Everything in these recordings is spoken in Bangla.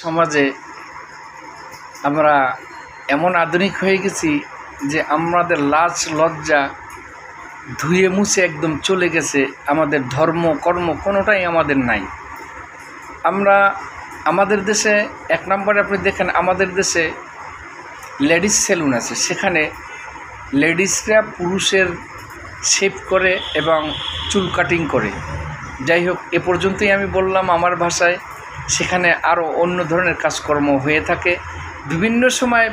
সমাজে আমরা এমন আধুনিক হয়ে গেছি যে আমাদের লাজ লজ্জা ধুয়ে মুছে একদম চলে গেছে। আমাদের ধর্ম কর্ম কোনোটাই আমাদের নাই। আমরা আমাদের দেশে এক নম্বরে আপনি দেখেন, আমাদের দেশে লেডিস সেলুন আছে, সেখানে লেডিসরা পুরুষের শেভ করে এবং চুল কাটিং করে। যাই হোক, এ পর্যন্তই আমি বললাম আমার ভাষায়। সেখানে আরও অন্য ধরনের কাজকর্ম হয়ে থাকে। বিভিন্ন সময়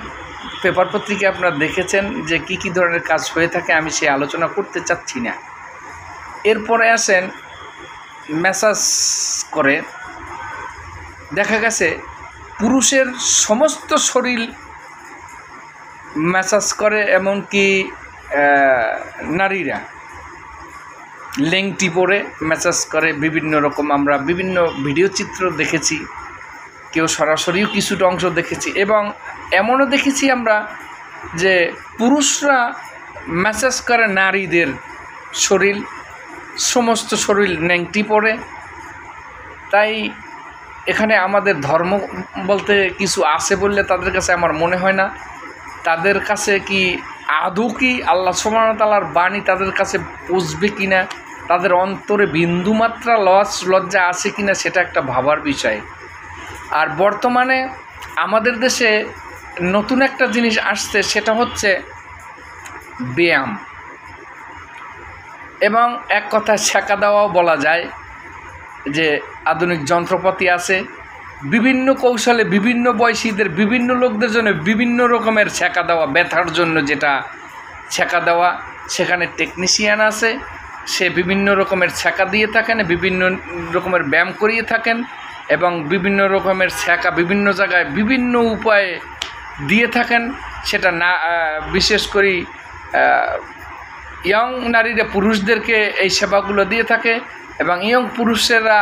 পেপার পত্রিকায় আপনারা দেখেছেন যে কী ধরনের কাজ হয়ে থাকে, আমি সে আলোচনা করতে চাচ্ছি না। এরপরে আসেন ম্যাসাজ করে। দেখা গেছে পুরুষের সমস্ত শরীর ম্যাসাজ করে, এমনকি নারীরা লেংটি পরে ম্যাসাজ করে বিভিন্ন রকম। আমরা বিভিন্ন ভিডিও চিত্র দেখেছি, কেউ সরাসরিও কিছুটা অংশ দেখেছি, এবং এমনও দেখেছি আমরা যে পুরুষরা ম্যাসাজ করে নারীদের শরীর, সমস্ত শরীর ল্যাংটি পরে। তাই এখানে আমাদের ধর্ম বলতে কিছু আছে বললে তাদের কাছে আমার মনে হয় না। তাদের কাছে কি আদৌ কি আল্লাহ সুবহানাহু ওয়া তাআলার বাণী তাদের কাছে পৌঁছবে কি না, তাদের অন্তরে বিন্দুমাত্রা লজ্জা আছে কি না, সেটা একটা ভাবার বিষয়। আর বর্তমানে আমাদের দেশে নতুন একটা জিনিস আসছে, সেটা হচ্ছে ব্যায়াম, এবং এক কথায় ছ্যাঁকা দেওয়াও বলা যায়। যে আধুনিক যন্ত্রপাতি আছে, বিভিন্ন কৌশলে বিভিন্ন বয়সীদের বিভিন্ন লোকদের জন্য বিভিন্ন রকমের ছ্যাঁকা দেওয়া, ব্যথার জন্য যেটা ছ্যাঁকা দেওয়া, সেখানে টেকনিশিয়ান আছে, সে বিভিন্ন রকমের ছ্যাঁকা দিয়ে থাকেন, বিভিন্ন রকমের ব্যায়াম করিয়ে থাকেন, এবং বিভিন্ন রকমের ছ্যাঁকা বিভিন্ন জায়গায় বিভিন্ন উপায়ে দিয়ে থাকেন। সেটা না বিশেষ করে ইয়ং নারীরা পুরুষদেরকে এই সেবাগুলো দিয়ে থাকে, এবং ইয়ং পুরুষেরা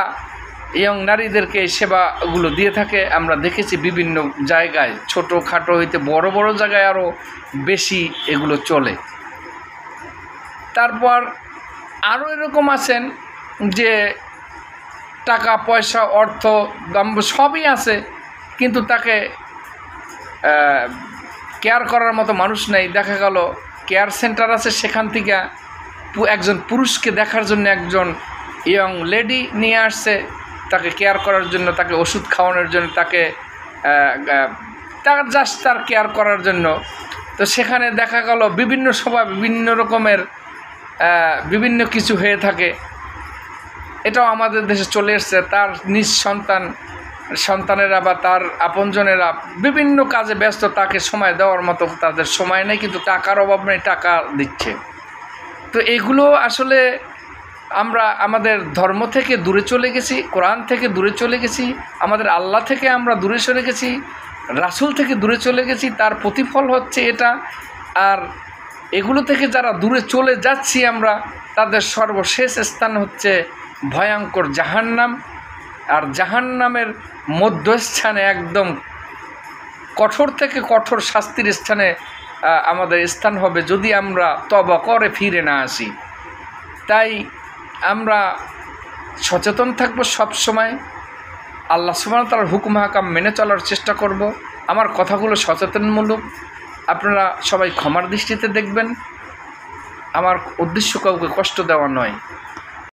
ইয়ং নারীদেরকে এই সেবাগুলো দিয়ে থাকে। আমরা দেখেছি বিভিন্ন জায়গায়, ছোটোখাটো হইতে বড় বড় জায়গায় আরও বেশি এগুলো চলে। তারপর আরও এরকম আছেন যে টাকা পয়সা অর্থ দম্ভ সবই আছে, কিন্তু তাকে কেয়ার করার মতো মানুষ নেই। দেখা গেল কেয়ার সেন্টার আছে, সেখান থেকে একজন পুরুষকে দেখার জন্য একজন ইয়ং লেডি নিয়ে আসছে, তাকে কেয়ার করার জন্য, তাকে ওষুধ খাওয়ানোর জন্য, তাকে জাস্ট তার কেয়ার করার জন্য। তো সেখানে দেখা গেল বিভিন্ন সভা বিভিন্ন রকমের বিভিন্ন কিছু হয়ে থাকে। এটাও আমাদের দেশে চলে এসছে। তার নিজ সন্তানেরা বা তার আপনজনেরা বিভিন্ন কাজে ব্যস্ত, তাকে সময় দেওয়ার মতো তাদের সময় নেই, কিন্তু টাকার অভাব নেই, টাকা দিচ্ছে। তো এগুলো আসলে আমরা আমাদের ধর্ম থেকে দূরে চলে গেছি, কোরআন থেকে দূরে চলে গেছি, আমাদের আল্লাহ থেকে আমরা দূরে সরে গেছি, রাসূল থেকে দূরে চলে গেছি। তার প্রতিফল হচ্ছে এটা। আর এগুলো থেকে যারা দূরে চলে যাচ্ছি আমরা, তাদের সর্বশেষ স্থান হচ্ছে ভয়ঙ্কর জাহান্নাম। আর জাহান্নামের মধ্যস্থানে একদম কঠোর থেকে কঠোর শাস্তির স্থানে আমাদের স্থান হবে, যদি আমরা তওবা করে ফিরে না আসি। তাই আমরা সচেতন থাকবো সব সময়, আল্লাহ সুবহানাহু ওয়া তাআলার হুকুম হাকাম মেনে চলার চেষ্টা করব। আমার কথাগুলো সচেতনমূলক, আপনারা সবাই ক্ষমার দৃষ্টিতে দেখবেন। আমার উদ্দেশ্য কাউকে কষ্ট দেওয়া নয়।